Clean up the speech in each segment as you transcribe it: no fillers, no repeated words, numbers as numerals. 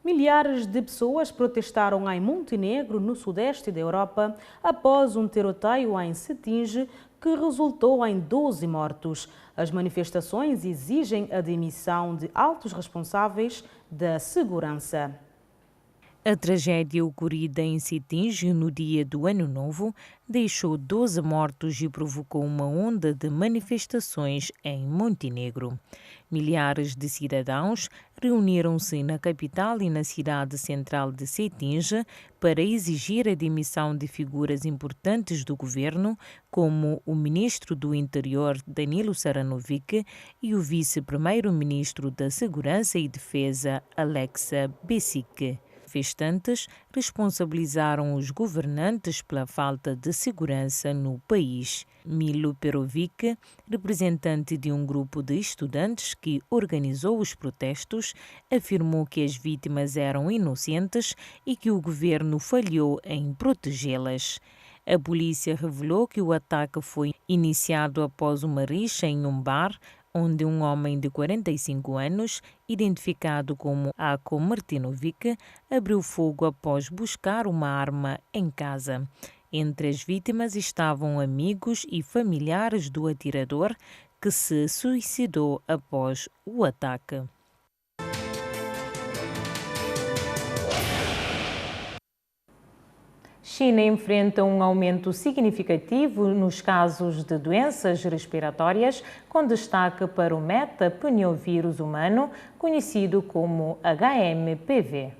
Milhares de pessoas protestaram em Montenegro, no sudeste da Europa, após um tiroteio em Cetinje que resultou em 12 mortos. As manifestações exigem a demissão de altos responsáveis da segurança. A tragédia ocorrida em Cetinje no dia do Ano Novo deixou 12 mortos e provocou uma onda de manifestações em Montenegro. Milhares de cidadãos reuniram-se na capital e na cidade central de Cetinje para exigir a demissão de figuras importantes do governo, como o ministro do Interior Danilo Saranovic e o vice-primeiro-ministro da Segurança e Defesa Aleksa Besic. Manifestantes responsabilizaram os governantes pela falta de segurança no país. Milo Perovic, representante de um grupo de estudantes que organizou os protestos, afirmou que as vítimas eram inocentes e que o governo falhou em protegê-las. A polícia revelou que o ataque foi iniciado após uma rixa em um bar, onde um homem de 45 anos, identificado como Ako Martinovic, abriu fogo após buscar uma arma em casa. Entre as vítimas estavam amigos e familiares do atirador, que se suicidou após o ataque. China enfrenta um aumento significativo nos casos de doenças respiratórias, com destaque para o metapneumovírus humano, conhecido como HMPV.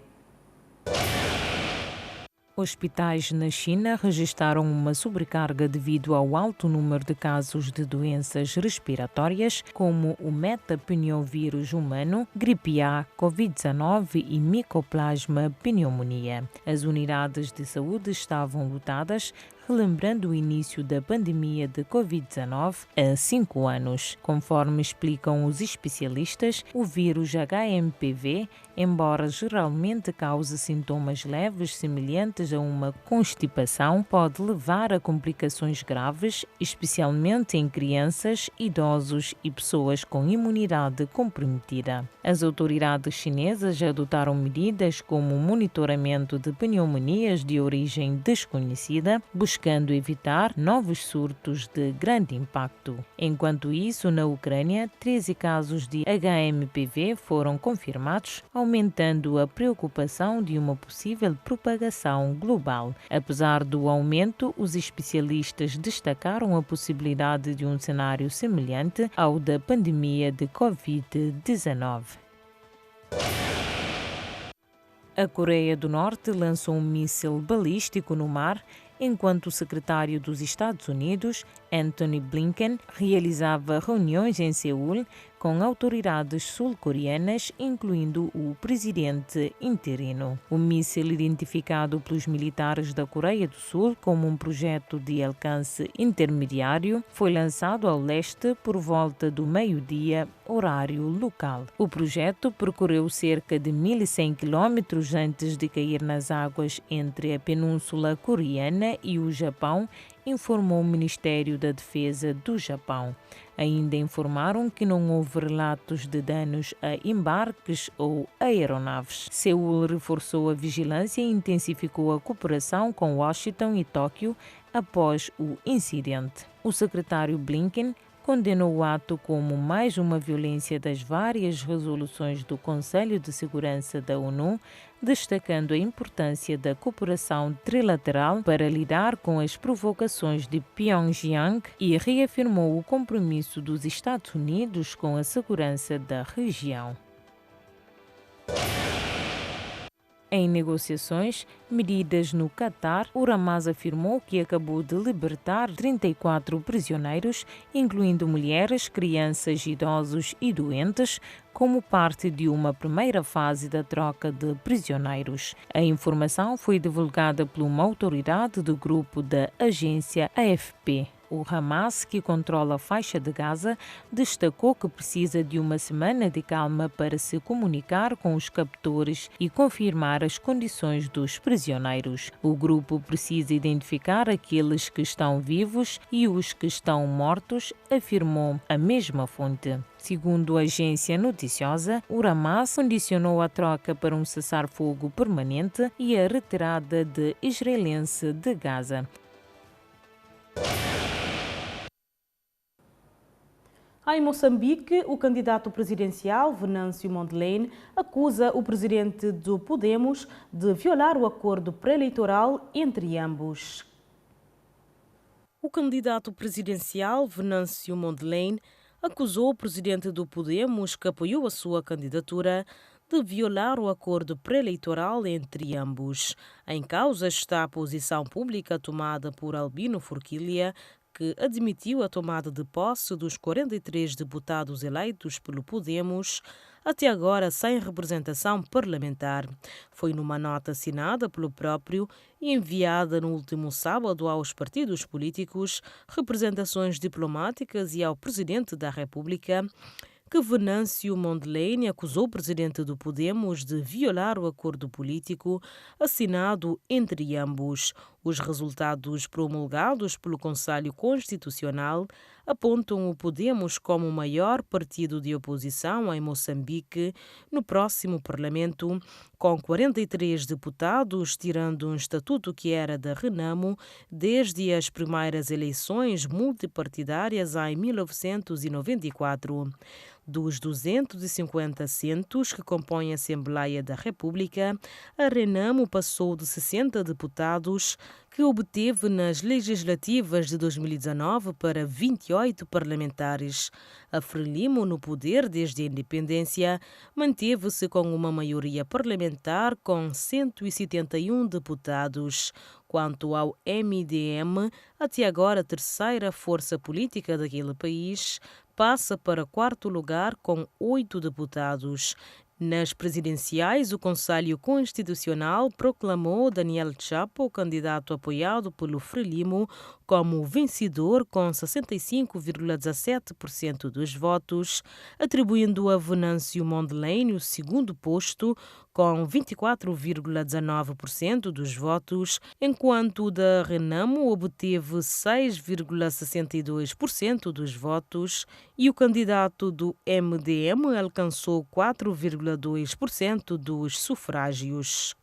Hospitais na China registraram uma sobrecarga devido ao alto número de casos de doenças respiratórias, como o metapneumovírus humano, gripe A, Covid-19 e micoplasma pneumonia. As unidades de saúde estavam lotadas, relembrando o início da pandemia de Covid-19 há 5 anos. Conforme explicam os especialistas, o vírus HMPV, embora geralmente cause sintomas leves semelhantes a uma constipação, pode levar a complicações graves, especialmente em crianças, idosos e pessoas com imunidade comprometida. As autoridades chinesas adotaram medidas como o monitoramento de pneumonias de origem desconhecida, buscando evitar novos surtos de grande impacto. Enquanto isso, na Ucrânia, 13 casos de HMPV foram confirmados, aumentando a preocupação de uma possível propagação global. Apesar do aumento, os especialistas destacaram a possibilidade de um cenário semelhante ao da pandemia de Covid-19. A Coreia do Norte lançou um míssil balístico no mar, enquanto o secretário dos Estados Unidos, Antony Blinken, realizava reuniões em Seul com autoridades sul-coreanas, incluindo o presidente interino. O míssil, identificado pelos militares da Coreia do Sul como um projeto de alcance intermediário, foi lançado ao leste por volta do meio-dia, horário local. O projeto percorreu cerca de 1.100 quilômetros antes de cair nas águas entre a Península Coreana e o Japão, informou o Ministério da Defesa do Japão. Ainda informaram que não houve relatos de danos a embarques ou aeronaves. Seul reforçou a vigilância e intensificou a cooperação com Washington e Tóquio após o incidente. O secretário Blinken condenou o ato como mais uma violência das várias resoluções do Conselho de Segurança da ONU, destacando a importância da cooperação trilateral para lidar com as provocações de Pyongyang e reafirmou o compromisso dos Estados Unidos com a segurança da região. Em negociações medidas no Catar, o Hamas afirmou que acabou de libertar 34 prisioneiros, incluindo mulheres, crianças, idosos e doentes, como parte de uma primeira fase da troca de prisioneiros. A informação foi divulgada por uma autoridade do grupo da agência AFP. O Hamas, que controla a faixa de Gaza, destacou que precisa de uma semana de calma para se comunicar com os captores e confirmar as condições dos prisioneiros. O grupo precisa identificar aqueles que estão vivos e os que estão mortos, afirmou a mesma fonte. Segundo a agência noticiosa, o Hamas condicionou a troca para um cessar-fogo permanente e a retirada de israelense de Gaza. Em Moçambique, o candidato presidencial, Venâncio Mondlane, acusa o presidente do Podemos de violar o acordo pré-eleitoral entre ambos. O candidato presidencial, Venâncio Mondlane, acusou o presidente do Podemos, que apoiou a sua candidatura, de violar o acordo pré-eleitoral entre ambos. Em causa está a posição pública tomada por Albino Forquilha, que admitiu a tomada de posse dos 43 deputados eleitos pelo Podemos, até agora sem representação parlamentar. Foi numa nota assinada pelo próprio e enviada no último sábado aos partidos políticos, representações diplomáticas e ao Presidente da República, que Venâncio Mondlane acusou o presidente do Podemos de violar o acordo político assinado entre ambos. Os resultados promulgados pelo Conselho Constitucional apontam o Podemos como o maior partido de oposição em Moçambique no próximo Parlamento, com 43 deputados, tirando um estatuto que era da Renamo desde as primeiras eleições multipartidárias em 1994. Dos 250 assentos que compõem a Assembleia da República, a Renamo passou de 60 deputados que obteve nas legislativas de 2019 para 28 parlamentares. A Frelimo, no poder desde a independência, manteve-se com uma maioria parlamentar com 171 deputados. Quanto ao MDM, até agora a terceira força política daquele país, passa para quarto lugar com 8 deputados. Nas presidenciais, o Conselho Constitucional proclamou Daniel Chapo, candidato apoiado pelo Frelimo, como vencedor com 65,17% dos votos, atribuindo a Venâncio Mondlane o segundo posto com 24,19% dos votos, enquanto o da Renamo obteve 6,62% dos votos e o candidato do MDM alcançou 4,2% dos sufrágios.